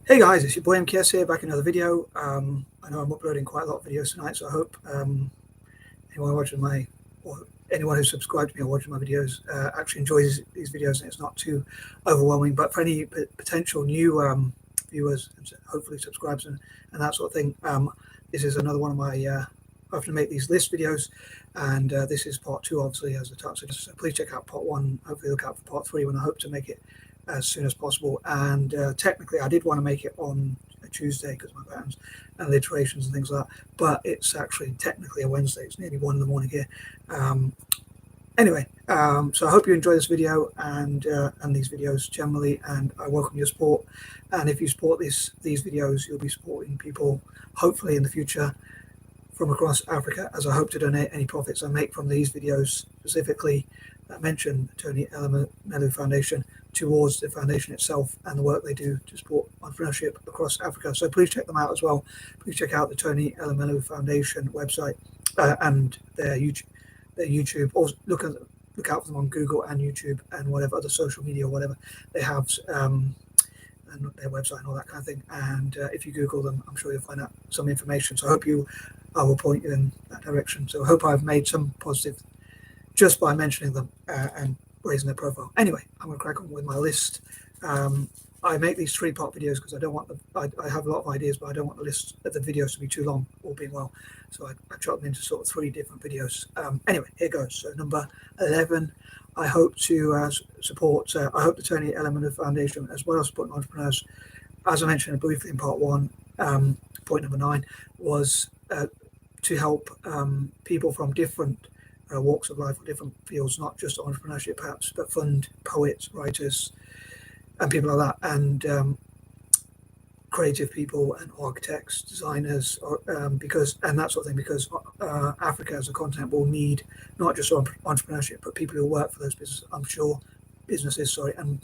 Hey guys, it's your boy M.K.S here, back in another video. I know I'm uploading quite a lot of videos tonight, so I hope anyone watching anyone who subscribed to me or watching my videos actually enjoys these videos and it's not too overwhelming. But for any potential new viewers, hopefully subscribers and that sort of thing, this is another one of my I often make these list videos, and this is part 2, obviously, as the title suggests. So please check out part 1. Hopefully look out for part 3 when I hope to make it as soon as possible. And technically I did want to make it on a Tuesday because my parents and alliterations and things like that, but it's actually technically a Wednesday. It's nearly 1 in the morning here. Anyway, so I hope you enjoy this video and these videos generally, and I welcome your support. And if you support these videos, you'll be supporting people hopefully in the future from across Africa, as I hope to donate any profits I make from these videos, specifically mention Tony Elumelu Foundation, towards the foundation itself and the work they do to support entrepreneurship across Africa. So please check them out as well. Please check out the Tony Elumelu Foundation website and their YouTube. Or look out for them on Google and YouTube and whatever other social media or whatever they have, and their website and all that kind of thing. And if you Google them, I'm sure you'll find out some information. So I will point you in that direction. So I hope I've made some positive just by mentioning them and raising their profile. Anyway, I'm going to crack on with my list. I make these 3-part videos because I don't want I have a lot of ideas, but I don't want the list of the videos to be too long, all being well. So I chop them into sort of 3 different videos. Anyway, here goes. So number 11, I hope to support. I hope the Tony Elumelu Foundation, as well as supporting entrepreneurs, as I mentioned briefly in part 1. Point number 9 was to help people from different walks of life or different fields, not just entrepreneurship perhaps, but fund poets, writers, and people like that, and creative people and architects, designers, and that sort of thing, because Africa as a continent will need not just entrepreneurship, but people who work for those businesses, and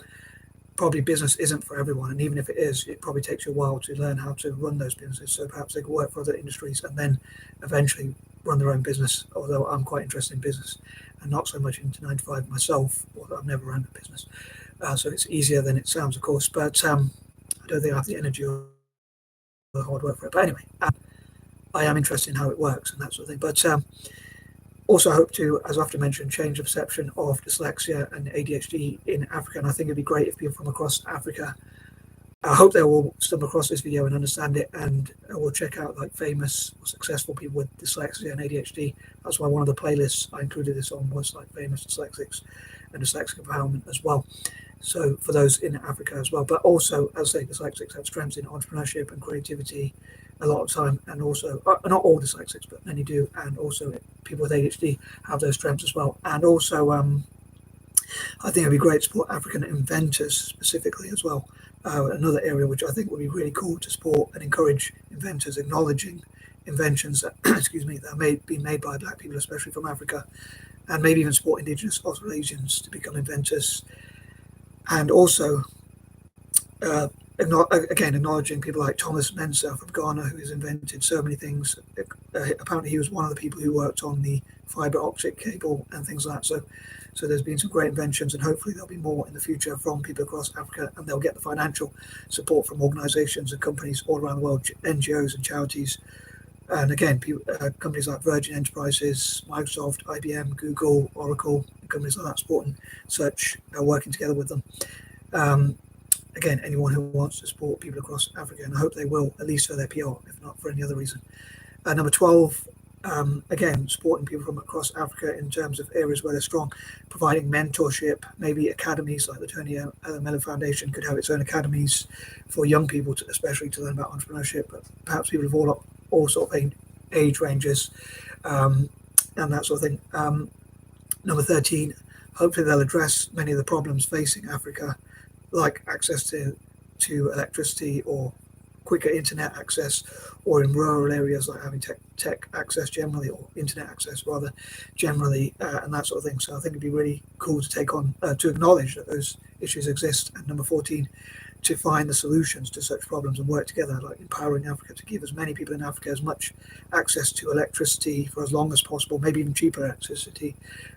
probably business isn't for everyone, and even if it is, it probably takes you a while to learn how to run those businesses. So perhaps they could work for other industries and then eventually run their own business, although I'm quite interested in business and not so much into 9 to 5 myself, although I've never run a business. So it's easier than it sounds, of course, but I don't think I have the energy or the hard work for it. But anyway, I am interested in how it works and that sort of thing. But also I hope to, as I often mentioned, change the perception of dyslexia and A.D.H.D in Africa. And I think it'd be great if people from across Africa, I hope they will stumble across this video and understand it, and will check out like famous or successful people with dyslexia and A.D.H.D. That's why one of the playlists I included this on was like famous dyslexics and dyslexic empowerment as well. So for those in Africa as well, but also, as I say, dyslexics have strengths in entrepreneurship and creativity a lot of time, and also not all dyslexics, but many do, and also people with ADHD have those strengths as well. And also I think it'd be great to support African inventors specifically as well. Another area which I think would be really cool to support and encourage inventors, acknowledging inventions that that may be made by Black people, especially from Africa, and maybe even support Indigenous Australasians to become inventors. And also acknowledging people like Thomas Mensah from Ghana, who has invented so many things. Apparently he was one of the people who worked on the fiber optic cable and things like that. So there's been some great inventions, and hopefully there'll be more in the future from people across Africa, and they'll get the financial support from organizations and companies all around the world, NGOs and charities. And again, companies like Virgin Enterprises, Microsoft, IBM, Google, Oracle, companies like that supporting such, working together with them. Again, anyone who wants to support people across Africa, and I hope they will, at least for their PR, if not for any other reason. Number 12, again, supporting people from across Africa in terms of areas where they're strong, providing mentorship, maybe academies like the Tony Elumelu Foundation could have its own academies for young people, especially to learn about entrepreneurship, but perhaps people of all sort of age ranges, and that sort of thing. Number 13, hopefully they'll address many of the problems facing Africa, like access to electricity or quicker internet access, or in rural areas like having tech access generally, or internet access rather generally, and that sort of thing. So I think it'd be really cool to take on, to acknowledge that those issues exist. And number 14, to find the solutions to such problems and work together, like empowering Africa to give as many people in Africa as much access to electricity for as long as possible, maybe even cheaper electricity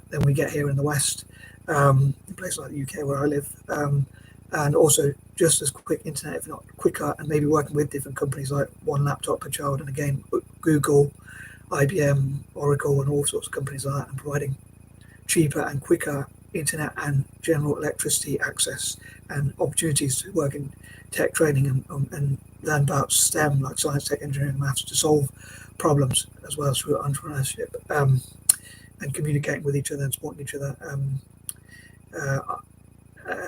than we get here in the West, in places like the UK where I live, and also just as quick internet, if not quicker, and maybe working with different companies like one laptop per child, and again, Google, IBM, Oracle, and all sorts of companies like that, and providing cheaper and quicker internet and general electricity access and opportunities to work in tech training and learn about STEM, like science, tech, engineering, maths, to solve problems as well as through entrepreneurship, and communicating with each other and supporting each other.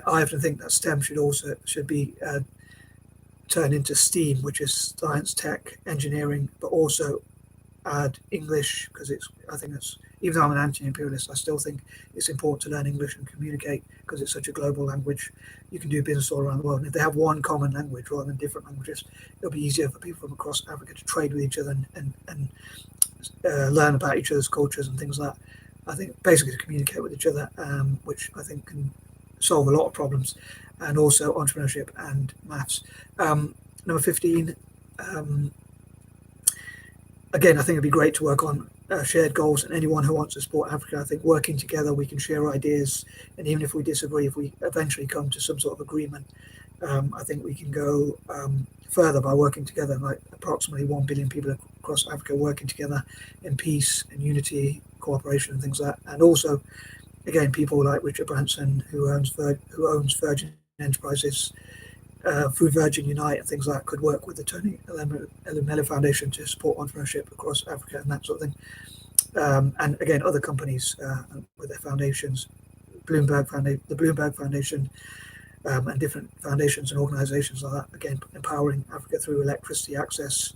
I often think that STEM should be turned into STEAM, which is science, tech, engineering, but also add English, because I think that's, even though I'm an anti-imperialist, I still think it's important to learn English and communicate, because it's such a global language. You can do business all around the world, and if they have one common language rather than different languages, it'll be easier for people from across Africa to trade with each other and learn about each other's cultures and things like that. I think basically to communicate with each other, which I think can solve a lot of problems, and also entrepreneurship and maths. Number 15, again, I think it'd be great to work on shared goals, and anyone who wants to support Africa, I think working together, we can share ideas, and even if we disagree, if we eventually come to some sort of agreement, I think we can go further by working together, like approximately 1 billion people across Africa working together in peace and unity, cooperation and things like that. And also, again, people like Richard Branson, who owns Virgin Enterprises, through Virgin Unify and things like that, could work with the Tony Elumelu Foundation to support entrepreneurship across Africa and that sort of thing. And again, other companies with their foundations, the Bloomberg Foundation, and different foundations and organizations like that, again, empowering Africa through electricity access,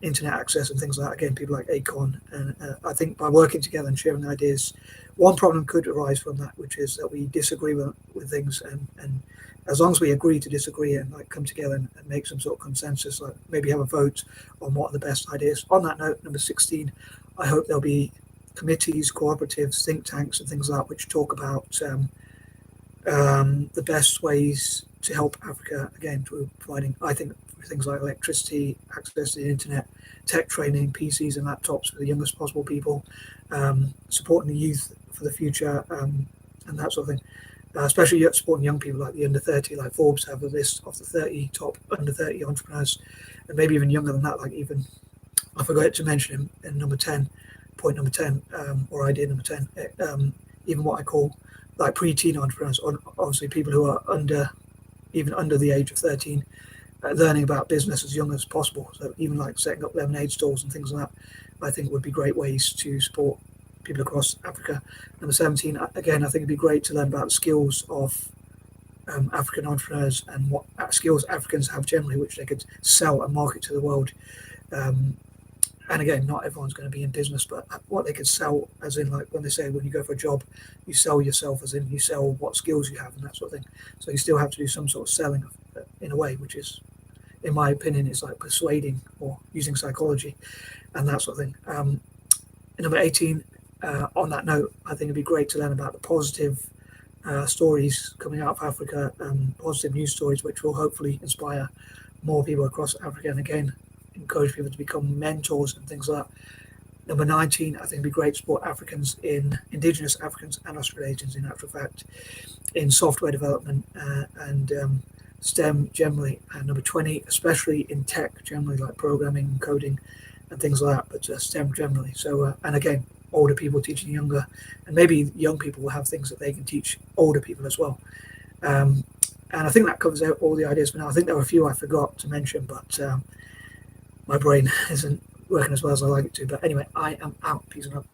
internet access and things like that. Again, people like Acon. And I think by working together and sharing ideas, one problem could arise from that, which is that we disagree with things, and as long as we agree to disagree and like come together and make some sort of consensus, like maybe have a vote on what are the best ideas. On that note, number 16, I hope there'll be committees, cooperatives, think tanks and things like that, which talk about the best ways to help Africa, again, through providing, I think, things like electricity, access to the internet, tech training, PCs and laptops for the youngest possible people, supporting the youth for the future, and that sort of thing. Especially supporting young people like the under 30, like Forbes have a list of the 30 top under 30 entrepreneurs, and maybe even younger than that, like even, I forgot to mention him in number 10, point number 10, or idea number 10, even what I call like pre-teen entrepreneurs, obviously people who are even under the age of 13, learning about business as young as possible. So even like setting up lemonade stalls and things like that, I think would be great ways to support people across Africa. Number 17, again, I think it'd be great to learn about the skills of African entrepreneurs and what skills Africans have generally, which they could sell and market to the world. And again, not everyone's going to be in business, but what they could sell, as in like when they say when you go for a job, you sell yourself, as in you sell what skills you have and that sort of thing. So you still have to do some sort of selling in a way, which is, in my opinion, is like persuading or using psychology and that sort of thing. Number 18, on that note, I think it'd be great to learn about the positive stories coming out of Africa, positive news stories, which will hopefully inspire more people across Africa, and again, encourage people to become mentors and things like that. Number 19, I think it'd be great to support Indigenous Africans and Australasians, in actual fact, in software development and STEM generally. And number 20, especially in tech generally, like programming, coding, and things like that, but STEM generally. So, and again, older people teaching younger, and maybe young people will have things that they can teach older people as well. And I think that covers out all the ideas for now. I think there were a few I forgot to mention, but my brain isn't working as well as I like it to. But anyway, I am out. Peace and love.